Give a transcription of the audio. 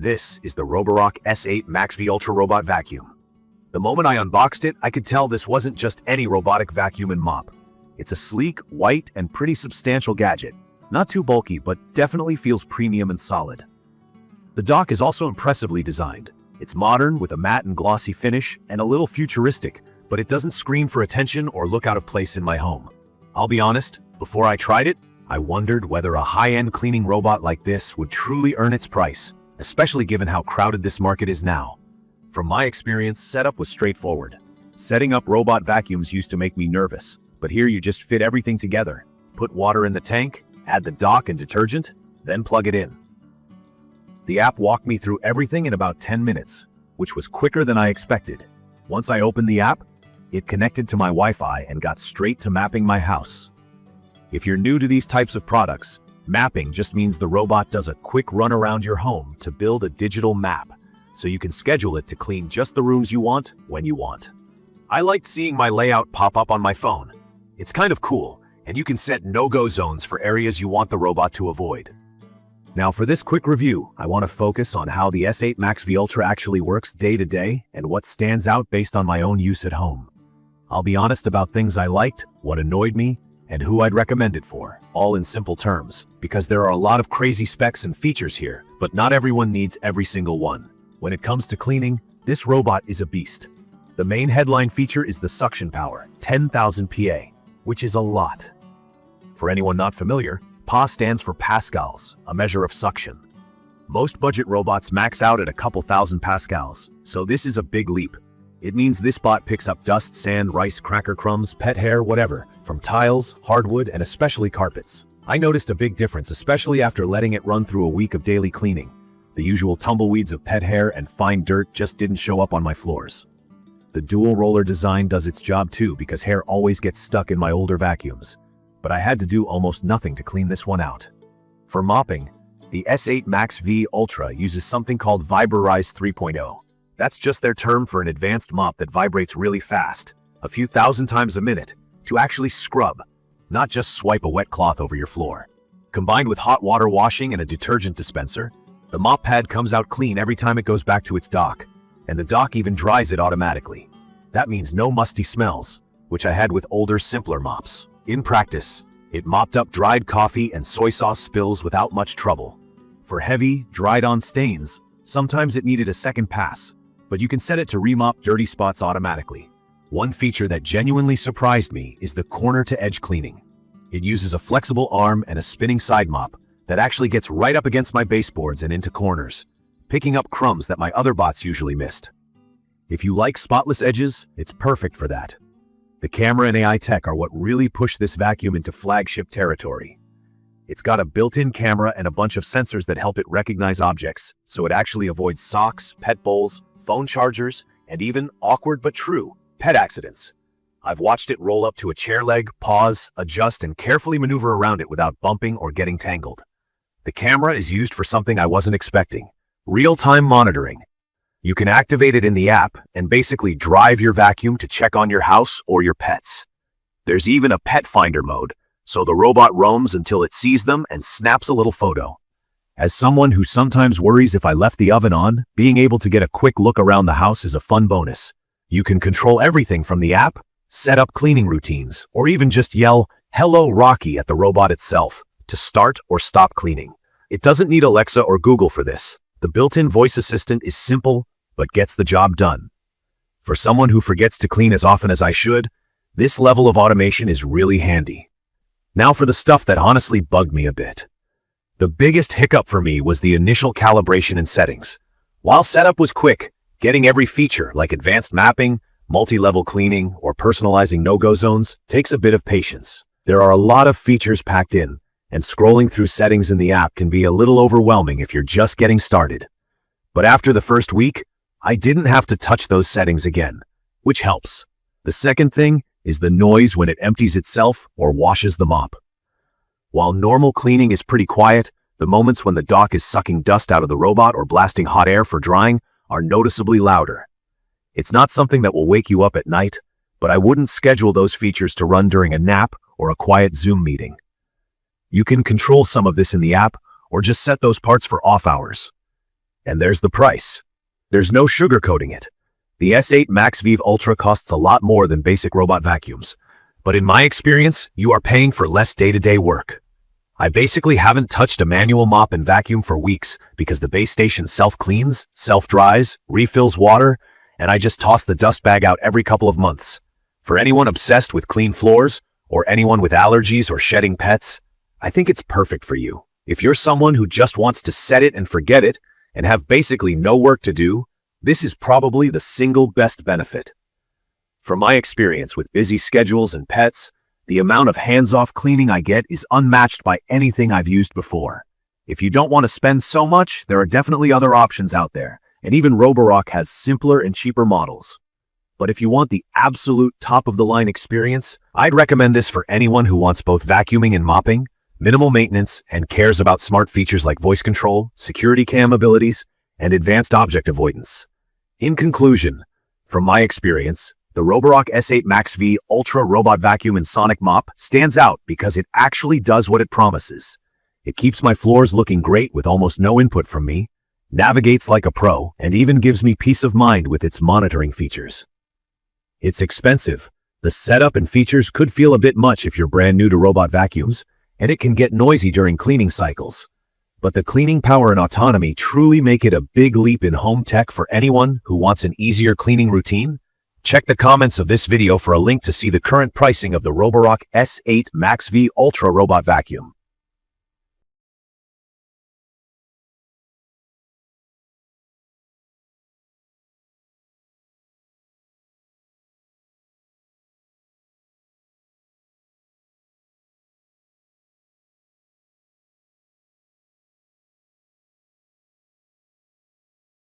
This is the Roborock S8 MaxV Ultra robot vacuum. The moment I unboxed it, I could tell this wasn't just any robotic vacuum and mop. It's a sleek, white, and pretty substantial gadget. Not too bulky, but definitely feels premium and solid. The dock is also impressively designed. It's modern with a matte and glossy finish and a little futuristic, but it doesn't scream for attention or look out of place in my home. I'll be honest, before I tried it, I wondered whether a high-end cleaning robot like this would truly earn its price, especially given how crowded this market is now. From my experience, setup was straightforward. Setting up robot vacuums used to make me nervous, but here you just fit everything together. Put water in the tank, add the dock and detergent, then plug it in. The app walked me through everything in about 10 minutes, which was quicker than I expected. Once I opened the app, it connected to my Wi-Fi and got straight to mapping my house. If you're new to these types of products, mapping just means the robot does a quick run around your home to build a digital map, so you can schedule it to clean just the rooms you want, when you want. I liked seeing my layout pop up on my phone. It's kind of cool, and you can set no-go zones for areas you want the robot to avoid. Now for this quick review, I want to focus on how the S8 MaxV Ultra actually works day to day and what stands out based on my own use at home. I'll be honest about things I liked, what annoyed me, and who I'd recommend it for, all in simple terms, because there are a lot of crazy specs and features here, but not everyone needs every single one. When it comes to cleaning, this robot is a beast. The main headline feature is the suction power, 10,000 PA, which is a lot. For anyone not familiar, PA stands for pascals, a measure of suction. Most budget robots max out at a couple thousand pascals, so this is a big leap. It means this bot picks up dust, sand, rice, cracker crumbs, pet hair, whatever, from tiles, hardwood, and especially carpets. I noticed a big difference, especially after letting it run through a week of daily cleaning. The usual tumbleweeds of pet hair and fine dirt just didn't show up on my floors. The dual roller design does its job too, because hair always gets stuck in my older vacuums. But I had to do almost nothing to clean this one out. For mopping, the S8 MaxV Ultra uses something called Viborize 3.0. That's just their term for an advanced mop that vibrates really fast, a few thousand times a minute, to actually scrub, not just swipe a wet cloth over your floor. Combined with hot water washing and a detergent dispenser, the mop pad comes out clean every time it goes back to its dock, and the dock even dries it automatically. That means no musty smells, which I had with older, simpler mops. In practice, it mopped up dried coffee and soy sauce spills without much trouble. For heavy, dried-on stains, sometimes it needed a second pass, but you can set it to remop dirty spots automatically. One feature that genuinely surprised me is the corner-to-edge cleaning. It uses a flexible arm and a spinning side mop that actually gets right up against my baseboards and into corners, picking up crumbs that my other bots usually missed. If you like spotless edges, it's perfect for that. The camera and AI tech are what really push this vacuum into flagship territory. It's got a built-in camera and a bunch of sensors that help it recognize objects, so it actually avoids socks, pet bowls, phone chargers, and even, awkward but true, pet accidents. I've watched it roll up to a chair leg, pause, adjust, and carefully maneuver around it without bumping or getting tangled. The camera is used for something I wasn't expecting: real-time monitoring. You can activate it in the app and basically drive your vacuum to check on your house or your pets. There's even a pet finder mode, so the robot roams until it sees them and snaps a little photo. As someone who sometimes worries if I left the oven on, being able to get a quick look around the house is a fun bonus. You can control everything from the app, set up cleaning routines, or even just yell, "Hello, Rocky," at the robot itself to start or stop cleaning. It doesn't need Alexa or Google for this. The built-in voice assistant is simple, but gets the job done. For someone who forgets to clean as often as I should, this level of automation is really handy. Now for the stuff that honestly bugged me a bit. The biggest hiccup for me was the initial calibration and settings. While setup was quick, getting every feature like advanced mapping, multi-level cleaning, or personalizing no-go zones takes a bit of patience. There are a lot of features packed in, and scrolling through settings in the app can be a little overwhelming if you're just getting started. But after the first week, I didn't have to touch those settings again, which helps. The second thing is the noise when it empties itself or washes the mop. While normal cleaning is pretty quiet, the moments when the dock is sucking dust out of the robot or blasting hot air for drying are noticeably louder. It's not something that will wake you up at night, but I wouldn't schedule those features to run during a nap or a quiet Zoom meeting. You can control some of this in the app, or just set those parts for off hours. And there's the price. There's no sugarcoating it. The S8 MaxV Ultra costs a lot more than basic robot vacuums. But in my experience, you are paying for less day-to-day work. I basically haven't touched a manual mop and vacuum for weeks because the base station self-cleans, self-dries, refills water, and I just toss the dust bag out every couple of months. For anyone obsessed with clean floors, or anyone with allergies or shedding pets, I think it's perfect for you. If you're someone who just wants to set it and forget it, and have basically no work to do, this is probably the single best benefit. From my experience with busy schedules and pets, the amount of hands-off cleaning I get is unmatched by anything I've used before. If you don't want to spend so much, there are definitely other options out there, and even Roborock has simpler and cheaper models. But if you want the absolute top-of-the-line experience, I'd recommend this for anyone who wants both vacuuming and mopping, minimal maintenance, and cares about smart features like voice control, security cam abilities, and advanced object avoidance. In conclusion, from my experience, the Roborock S8 MaxV Ultra Robot Vacuum and Sonic Mop stands out because it actually does what it promises. It keeps my floors looking great with almost no input from me, navigates like a pro, and even gives me peace of mind with its monitoring features. It's expensive. The setup and features could feel a bit much if you're brand new to robot vacuums, and it can get noisy during cleaning cycles. But the cleaning power and autonomy truly make it a big leap in home tech for anyone who wants an easier cleaning routine. Check the comments of this video for a link to see the current pricing of the Roborock S8 MaxV Ultra Robot Vacuum.